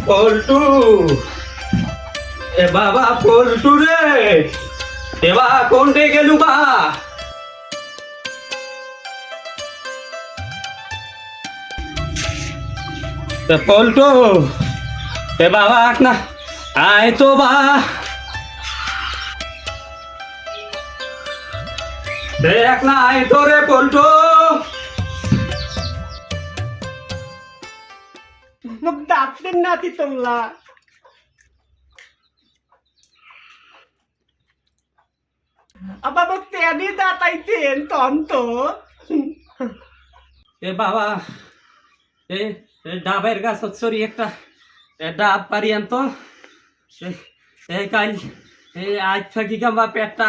পল্টু, এ বাবা পল্টু রে, এবা কোনটে গেলু বা? পল্টু, এ বাবা না আয় তো বা, দেখ না আয় তো রে পল্টু। मग दाखते ना ती तुमला अब मग त्याने जाता येते तो এ বাবা, এ ডাবের গাছ সরি একটা ডাব পারি আনতো। এই কাল আজ থাকি গাম্বা পেটটা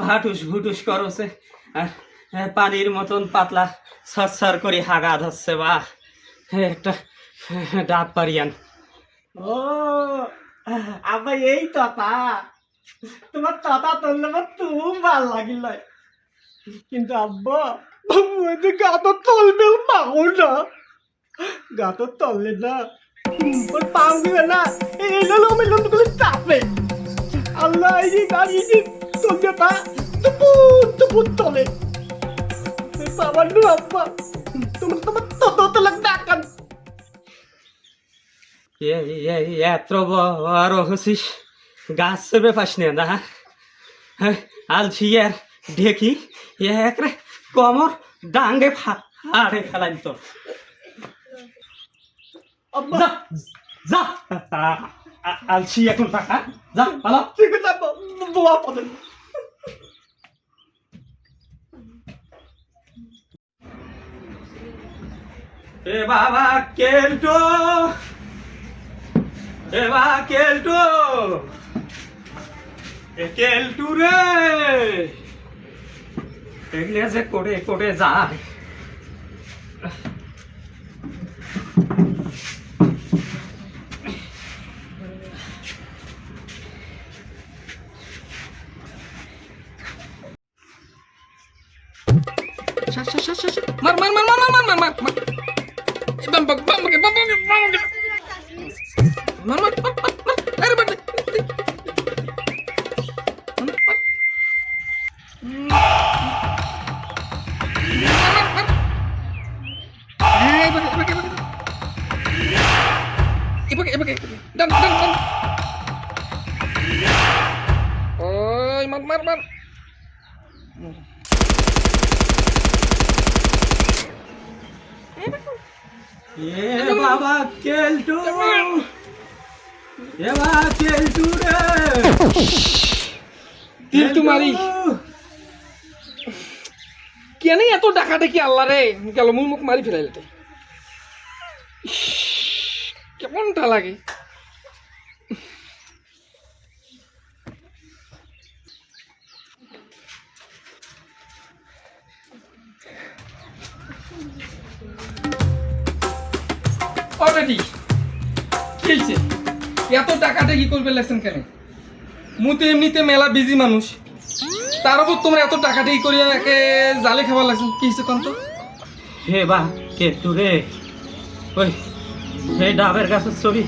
ভাটুস ভুটুস করছে, আর পানির মতন পাতলা সর করে হাগা ধরছে বা, একটা ডাব পারি আন। ও अब यही तता তোমার ততা তুললে আমার তুম ভাল লাগিল কিন্তু আব্বা গাতো তলবে পাও না, গাতো তললে না পাও দিবে না এলো মেলো করে চাপে আল্লাহ এই গাড়ি তুলবে তা তুপুর তলে বাবার নু আব্বা তোমার তোমার তত তলক ডাকান এত বড় হচ্ছিস, গাছ চেপে পাস না আলছি আর ঢেকি একরে কমর ডাঙ্গে ফাড়ে ফেলাম তোর। যা যা আলছি এখন টাকা যা ভালো ঠিক আছে দোয়া পড়েন। এ বাবা কেলটো, এ বাবা কেলটো, এ কেলটু রে, এগুলো যে কোটে কোটে যায়। মার মার মার মার মার মার মার মার বাম বাম বাম বাম বাম বাম মার মার মার আরে বাট dan oi mar এ বাবা কেলটু, এ বাবা কেলটু রে, তিল তোমারি কেন এত ডাকাডাকি আল্লাহ রে গেল মুই মুখ মারি ফেলাইলে কেমনটা লাগে। অলরেডি কি হয়েছে এত টাকাটা কি করবে লেসেন কেন? মু তো এমনিতে মেলা বিজি মানুষ, তার উপর তোমরা এত টাকাটাই করি একে জালে খাবার লাগছে কি হয়েছে কন্ত? হে বা কেলটু রে, ওই হে ডাবের গাছের ছবি,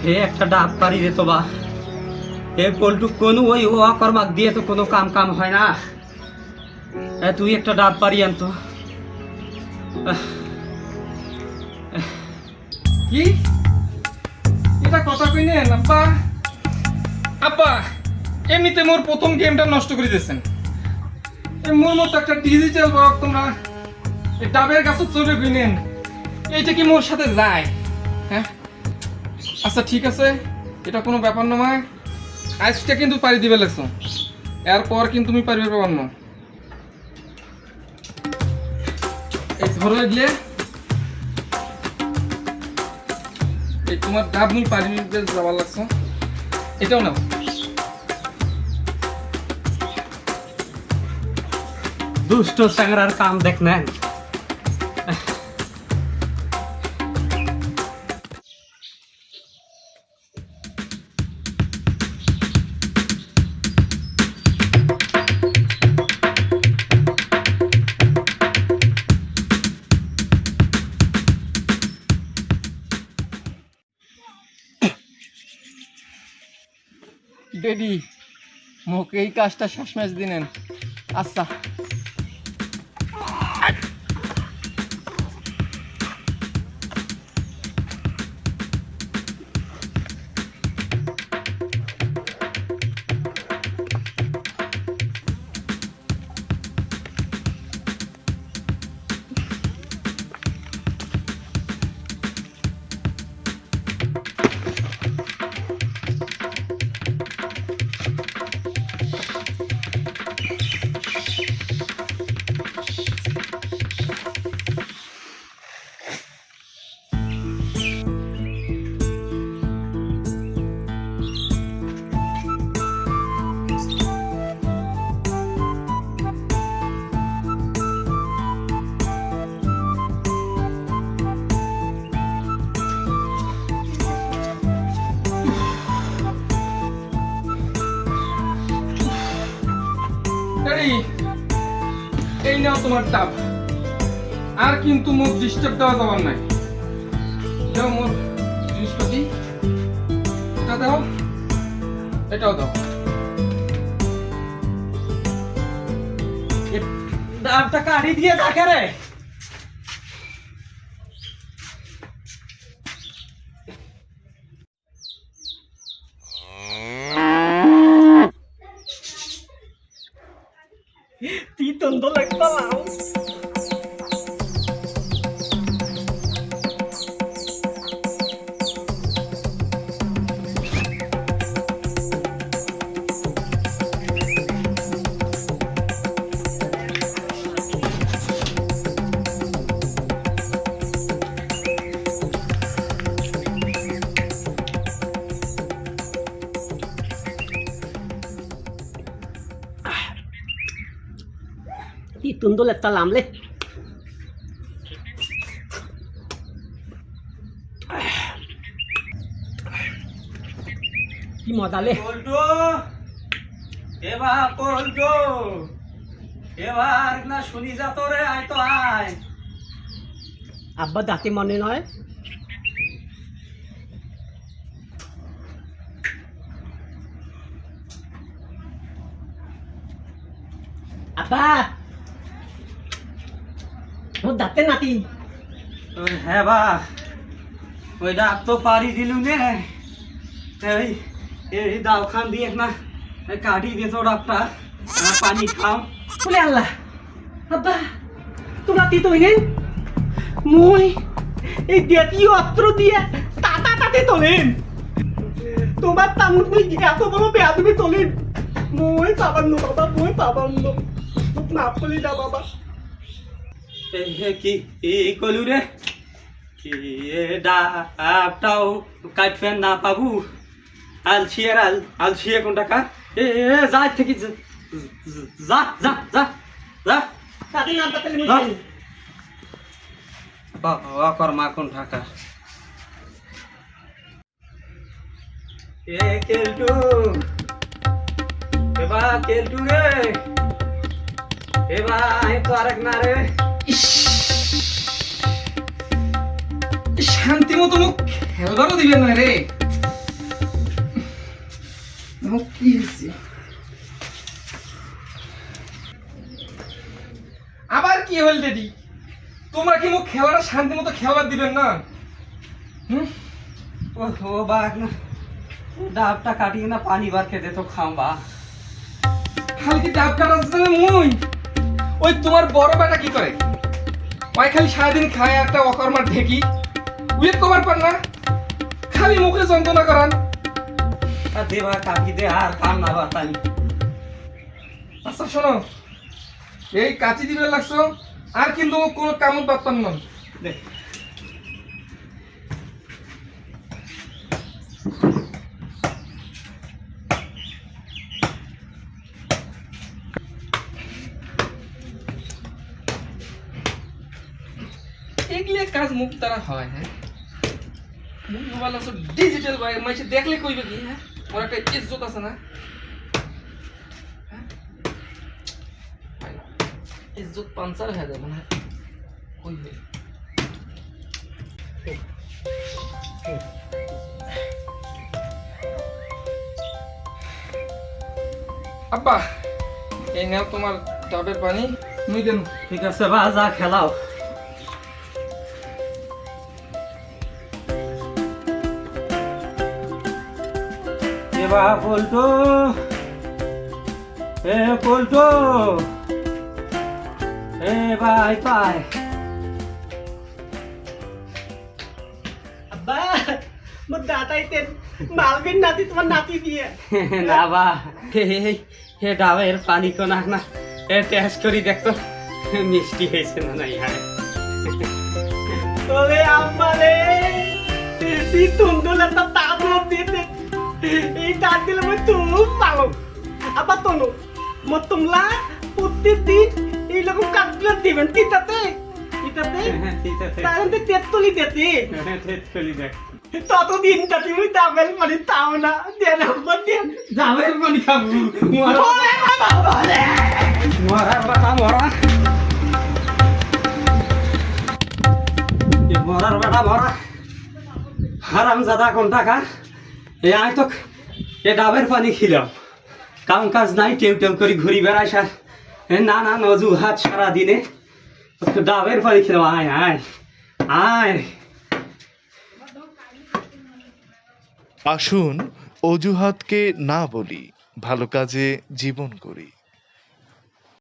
হে একটা ডাব পারি রে তো বা, হে পল্টু কোনো ওই অকর্মাক দিয়ে তো কোনো কাম হয় না, তুই একটা ডাব পারি আনতো। কি এটা কথা কই নেন আব্বা? আব্বা এমনিতে মোর প্রথম গেমটা নষ্ট করে দিয়েছেন, মোর মতো একটা ডিজিটাল ব্লগ তোমরা ডাবের গাছের ছবি কই নেন, এইটা কি মোর সাথে যায়? হ্যাঁ আচ্ছা ঠিক আছে, এটা কোনো ব্যাপার নয়, আজটা কিন্তু পারি দিবে লাগছো, এরপর কিন্তু তুমি পারিবে পাবার না। এই ধরো এগলে এই তোমার ডাব মুই পারিবে যাবার লাগছো, এটাও নাও। দুষ্ট স্যাংরার কাম দেখ নেন। ডেডি মোক এই কাজটা শেষ ম্যাচ দিনেন আচ্ছা ড্যাডি এই নাও তোমার টাপ আর কিন্তু মুখ ডিস্টার্ব দেওয়া যাবার নাই দাও মোর জিনিসপাতি এটা দাও এটাও দাও ডাবটা কাটি দিয়ে থাকে রে তিতন্দ লাগতালাম তিতন্দ লাগতালাম লে কি মজা লে পল্টু এবার পল্টু এবার না শুনি যা তোরে আয় তো আয় আব্বা দাঁতে মনে নয় আব্বা ওর দাঁতে নাতি হ্যাঁ বা ওই ডাব তো পারি দিলু নে এই এই দাও খান দিয়ে না কাটি দিয়ে তো ডাবটা পানি খাও বলে আল্লাহ আব্বা তোমরা তিত হইনে মই এই দেতীয় অস্ত্র দিয়ে তাতে তোলেন তোমার তামুক মই এত বড় বেয়াদবি তোলেন মই পাবান্ন বাবা মই পাবান্ন না বলি না বাবা কি কলু রে কি ডাবটাও কাটফেন না পাবু আলছিয়ে কোন টাকা যা থেকে যা যা যা যা তাতে না তাতে বাবা কর্মা কোন টাকা কেলটু এবার কেলটু রে এবার তো আরেক না রে শান্তি মতো মুখ খেলবারও দিবেন না রে কি হয়েছে আবার কি হল ডেডি তোমরা কি মুখ খেলাটা শান্তি মতো খেলবার দিবেন না ও বাঘ না ডাবটা কাটিয়ে না পানি বার খেতে তো খাম্বা খালি ডাব কাটাচ্ছে মুই ওই তোমার বড় বেটা কি করে ওই খালি সারাদিন খায় একটা অকর্মার ঢেকি উইয়ে কবার পার না খালি মুখে যন্ত্রণা করান আর দেবা কাকি দে আর কাম না বাতানি আচ্ছা শোনো এই কাচি দিবে লাগছো আর কিন্তু কোনো কামত পারতাম না দেখ এগুলো কাজ মুখ দ্বারা হয় হ্যাঁ মুখ মোবাইল আছে ডিজিটাল ভাই মাইছে দেখলে কইবে কি হ্যাঁ ওর একটা ইজ্জত আছে না ইজ্জত পাঞ্চার হয়ে যাবে না কইবে আব্বা এই নাও তোমার ডাবের পানি মুই দেন। ঠিক আছে বা যা খেলাও। এবা পল্টু, এ পল্টু, এ ভাই পায়। আব্বা মোর দাদাইতেন মালবিন নাতি তোমার নাতি দিয়ে না বা হে ডাবের পানি তো না না এ টেস্ট করি দেখতো মিষ্টি হয়েছে না নাই হ্যাঁ। ওরে আম্মা রে তুই তুন্দুল একটা তাবড় দিতে এই তার দিলে মই তুম পালো আবার তনু মো তোমলা প্রত্যেকদিন এইরকম কাজগুলো দিবেন তিতাতে তিতাতে হ্যাঁ, ঠিক আছে। তার মধ্যে তেঁতুলি দিতে হ্যাঁ, টেস্ট করি দেখ। ততদিন যাতে মুই ডাবেল মানে তাও না দেন আম্মা দেন ডাবের পানি খাবো ওরে বাবা রে মরা বাবা মরা, এ মরার বেটা মরা, হারাম জাদা কোন টাকা এ আয় তো এ ডাবের পানি খিলাম, কাম কাজ নাই টেউ টেউ করে ঘুরি বেড়াই সার না না নজু হাত সারা দিনে ডাবের পানি খিলাম। আয় আয় আয়। আসুন অজুহাতকে না বলি, ভালো কাজে জীবন করি।